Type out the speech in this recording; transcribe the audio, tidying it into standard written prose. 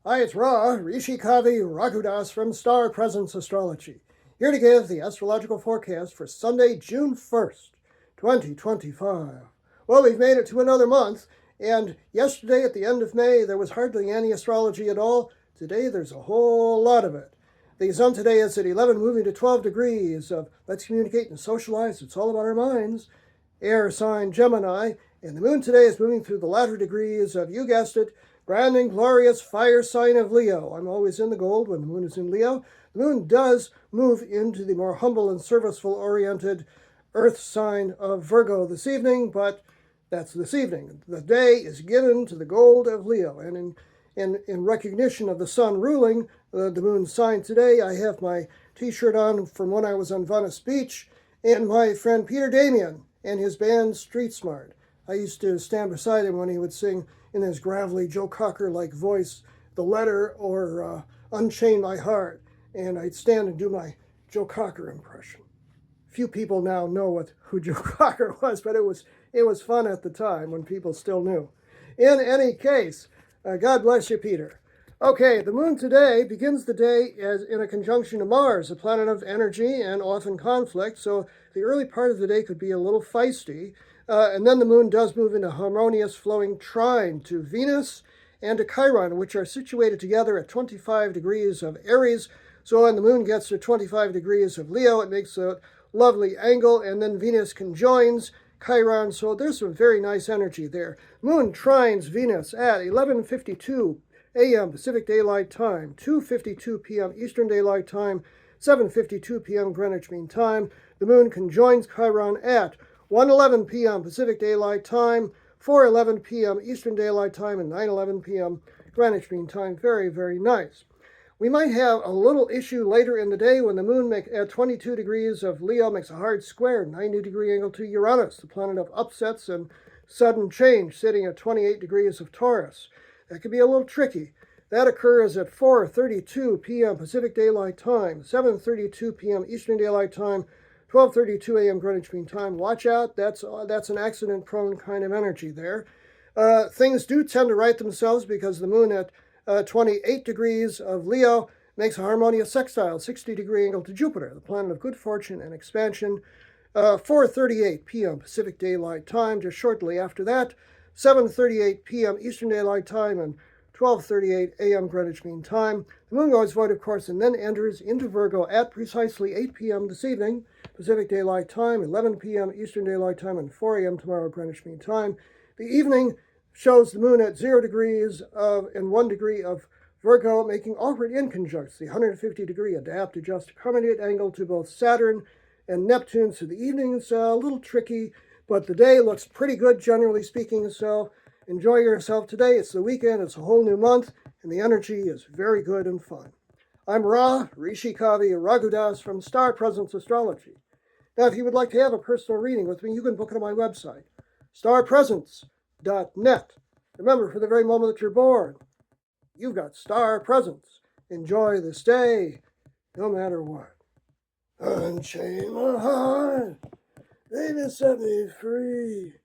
Hi, it's Ra, Rishi Kavi Raghudas from Star Presence Astrology, here to give the astrological forecast for Sunday, June 1st, 2025. Well, we've made it to another month, and yesterday at the end of May, there was hardly any astrology at all. Today, there's a whole lot of it. The sun today is at 11, moving to 12 degrees of let's communicate and socialize. It's all about our minds. Air sign Gemini, and the moon today is moving through the latter degrees of, you guessed it, grand and glorious fire sign of Leo. I'm always in the gold when the moon is in Leo. The moon does move into the more humble and serviceful oriented earth sign of Virgo this evening, but that's this evening. The day is given to the gold of Leo, and in recognition of the sun ruling the moon sign today, I have my t-shirt on from when I was on Venice Beach, and my friend Peter Damian and his band Street Smart. I used to stand beside him when he would sing in his gravelly Joe Cocker-like voice, The Letter or Unchain My Heart, and I'd stand and do my Joe Cocker impression. Few people now know who Joe Cocker was, but it was fun at the time when people still knew. In any case, God bless you, Peter. Okay, the moon today begins the day as in a conjunction to Mars, a planet of energy and often conflict, so the early part of the day could be a little feisty, and then the moon does move into harmonious flowing trine to Venus and to Chiron, which are situated together at 25 degrees of Aries, so when the moon gets to 25 degrees of Leo, it makes a lovely angle, and then Venus conjoins Chiron, so there's some very nice energy there. Moon trines Venus at 11:52 a.m. Pacific Daylight Time, 2:52 p.m. Eastern Daylight Time, 7:52 p.m. Greenwich Mean Time. The moon conjoins Chiron at 1:11 p.m. Pacific Daylight Time, 4:11 p.m. Eastern Daylight Time, and 9:11 p.m. Greenwich Mean Time. Very, very nice. We might have a little issue later in the day when the moon at 22 degrees of Leo makes a hard square, 90-degree angle to Uranus, the planet of upsets and sudden change, sitting at 28 degrees of Taurus. That could be a little tricky. That occurs at 4:32 p.m. Pacific Daylight Time, 7:32 p.m. Eastern Daylight Time, 12:32 a.m. Greenwich Mean Time. Watch out, that's an accident-prone kind of energy there. Things do tend to right themselves because the moon at 28 degrees of Leo makes a harmonious sextile, 60-degree angle to Jupiter, the planet of good fortune and expansion. 4:38 p.m. Pacific Daylight Time, just shortly after that, 7:38 p.m. Eastern Daylight Time, and 12:38 a.m. Greenwich Mean Time. The moon goes void, of course, and then enters into Virgo at precisely 8 p.m. this evening, Pacific Daylight Time, 11 p.m. Eastern Daylight Time, and 4 a.m. tomorrow, Greenwich Mean Time. The evening shows the moon at 0 degrees and 1 degree of Virgo, making awkward inconjuncts, the 150-degree adapt, adjust, accommodate angle to both Saturn and Neptune. So the evening's a little tricky, but the day looks pretty good, generally speaking, so enjoy yourself today. It's the weekend, it's a whole new month, and the energy is very good and fun. I'm Ra, Rishi Kavi Raghudas from Star Presence Astrology. Now, if you would like to have a personal reading with me, you can book it on my website, starpresence.net. Remember, for the very moment that you're born, you've got star presence. Enjoy this day, no matter what. Unchain my heart, baby, set me free.